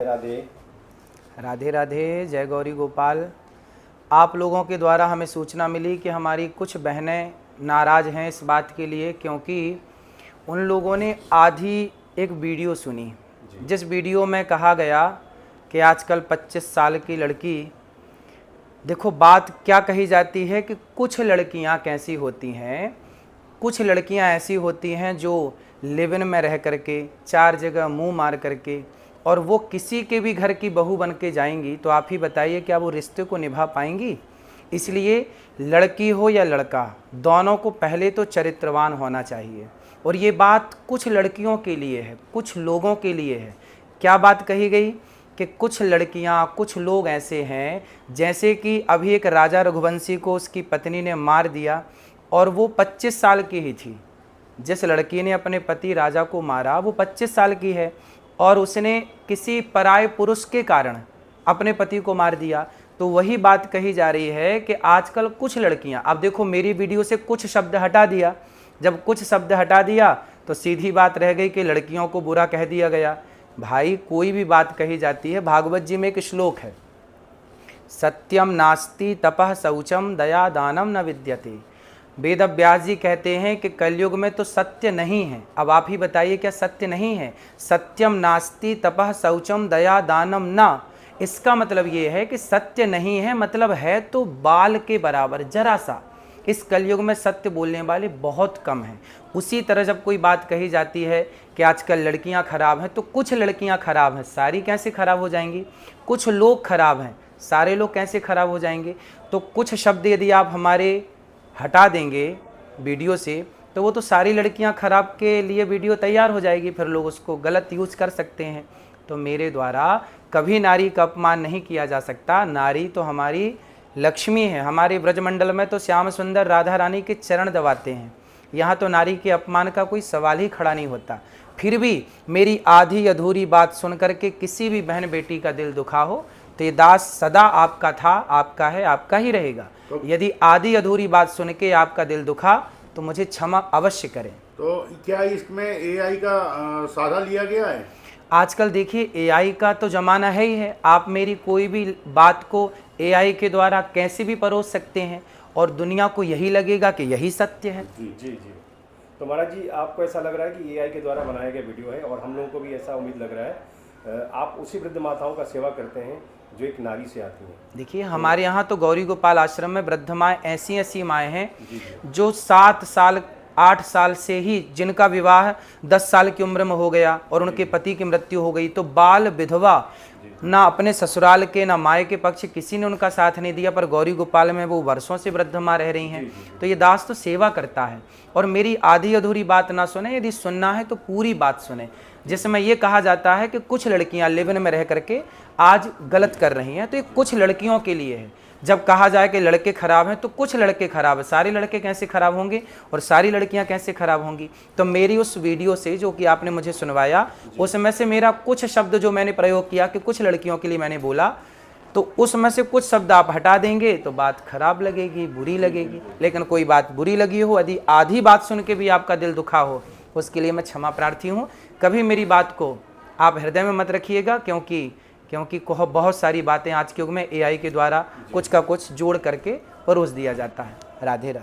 राधे राधे राधे। जय गौरी गोपाल। आप लोगों के द्वारा हमें सूचना मिली कि हमारी कुछ बहनें नाराज़ हैं इस बात के लिए, क्योंकि उन लोगों ने आधी एक वीडियो सुनी जिस वीडियो में कहा गया कि आजकल 25 साल की लड़की, देखो बात क्या कही जाती है कि कुछ लड़कियां कैसी होती हैं, कुछ लड़कियां ऐसी होती हैं जो लिव इन में रह करके 4 जगह मुंह मार करके और वो किसी के भी घर की बहू बन के जाएंगी, तो आप ही बताइए क्या वो रिश्ते को निभा पाएंगी। इसलिए लड़की हो या लड़का, दोनों को पहले तो चरित्रवान होना चाहिए। और ये बात कुछ लड़कियों के लिए है, कुछ लोगों के लिए है। क्या बात कही गई कि कुछ लड़कियां, कुछ लोग ऐसे हैं, जैसे कि अभी एक राजा रघुवंशी को उसकी पत्नी ने मार दिया और वो 25 साल की ही थी। जिस लड़की ने अपने पति राजा को मारा वो 25 साल की है और उसने किसी पराये पुरुष के कारण अपने पति को मार दिया। तो वही बात कही जा रही है कि आजकल कुछ लड़कियां, अब देखो मेरी वीडियो से कुछ शब्द हटा दिया, जब कुछ शब्द हटा दिया तो सीधी बात रह गई कि लड़कियों को बुरा कह दिया गया। भाई कोई भी बात कही जाती है, भागवत जी में एक श्लोक है, सत्यम नास्ति तपः शौचम दया दानम न विद्यते। वेद व्यास जी कहते हैं कि कलयुग में तो सत्य नहीं है। अब आप ही बताइए क्या सत्य नहीं है? सत्यम नास्ति तपः शौचम दया दानम न, इसका मतलब ये है कि सत्य नहीं है, मतलब है तो बाल के बराबर, जरा सा। इस कलयुग में सत्य बोलने वाले बहुत कम हैं। उसी तरह जब कोई बात कही जाती है कि आजकल लड़कियां खराब हैं, तो कुछ लड़कियां खराब हैं, सारी कैसे खराब हो जाएंगी? कुछ लोग खराब हैं, सारे लोग कैसे खराब हो जाएंगे? तो कुछ शब्द यदि आप हमारे हटा देंगे वीडियो से, तो वो तो सारी लड़कियां खराब के लिए वीडियो तैयार हो जाएगी, फिर लोग उसको गलत यूज़ कर सकते हैं। तो मेरे द्वारा कभी नारी का अपमान नहीं किया जा सकता। नारी तो हमारी लक्ष्मी है। हमारे ब्रजमंडल में तो श्याम सुंदर राधा रानी के चरण दबाते हैं, यहाँ तो नारी के अपमान का कोई सवाल ही खड़ा नहीं होता। फिर भी मेरी आधी अधूरी बात सुन करके किसी भी बहन बेटी का दिल दुखा हो तो ये दास सदा आपका था, आपका है, आपका ही रहेगा। यदि आधी अधूरी बात सुन के आपका दिल दुखा तो मुझे क्षमा अवश्य करें। तो क्या इसमें एआई का सहारा लिया गया है? आजकल देखिए एआई का तो ज़माना है ही है। आप मेरी कोई भी बात को एआई के द्वारा कैसे भी परोस सकते हैं और दुनिया को यही लगेगा कि यही सत्य है। जी जी जी। तो महाराज जी, आपको ऐसा लग रहा है कि एआई के द्वारा बनाया गया वीडियो है, और हम लोगों को भी ऐसा उम्मीद लग रहा है आप उसी वृद्ध माताओं का सेवा करते हैं जो एक नारी से आती हैं। देखिए हमारे यहाँ तो गौरी गोपाल आश्रम में वृद्ध माएँ ऐसी ऐसी माएँ हैं जो 7 साल 8 साल से ही, जिनका विवाह 10 साल की उम्र में हो गया और उनके पति की मृत्यु हो गई, तो बाल विधवा, ना अपने ससुराल के ना माए के पक्ष किसी ने उनका साथ नहीं दिया, पर गौरी गोपाल में वो वर्षों से वृद्ध माँ रह रही हैं। तो ये दास तो सेवा करता है और मेरी आधी अधूरी बात ना सुने, यदि सुनना है तो पूरी बात सुने। जिसमें ये कहा जाता है कि कुछ लड़कियां लिव इन में रह करके आज गलत कर रही हैं, तो ये कुछ लड़कियों के लिए है। जब कहा जाए कि लड़के खराब हैं तो कुछ लड़के खराब हैं, सारे लड़के कैसे खराब होंगे और सारी लड़कियां कैसे खराब होंगी? तो मेरी उस वीडियो से जो कि आपने मुझे सुनवाया, उसमें से मेरा कुछ शब्द जो मैंने प्रयोग किया कि कुछ लड़कियों के लिए मैंने बोला, तो उसमें से कुछ शब्द आप हटा देंगे तो बात खराब लगेगी, बुरी लगेगी। लेकिन कोई बात बुरी लगी हो, यदि आधी बात सुन के भी आपका दिल दुखा हो, उसके लिए मैं क्षमा प्रार्थी हूँ। कभी मेरी बात को आप हृदय में मत रखिएगा, क्योंकि बहुत सारी बातें आज के युग में एआई के द्वारा कुछ का कुछ जोड़ करके परोस दिया जाता है। राधे राधे।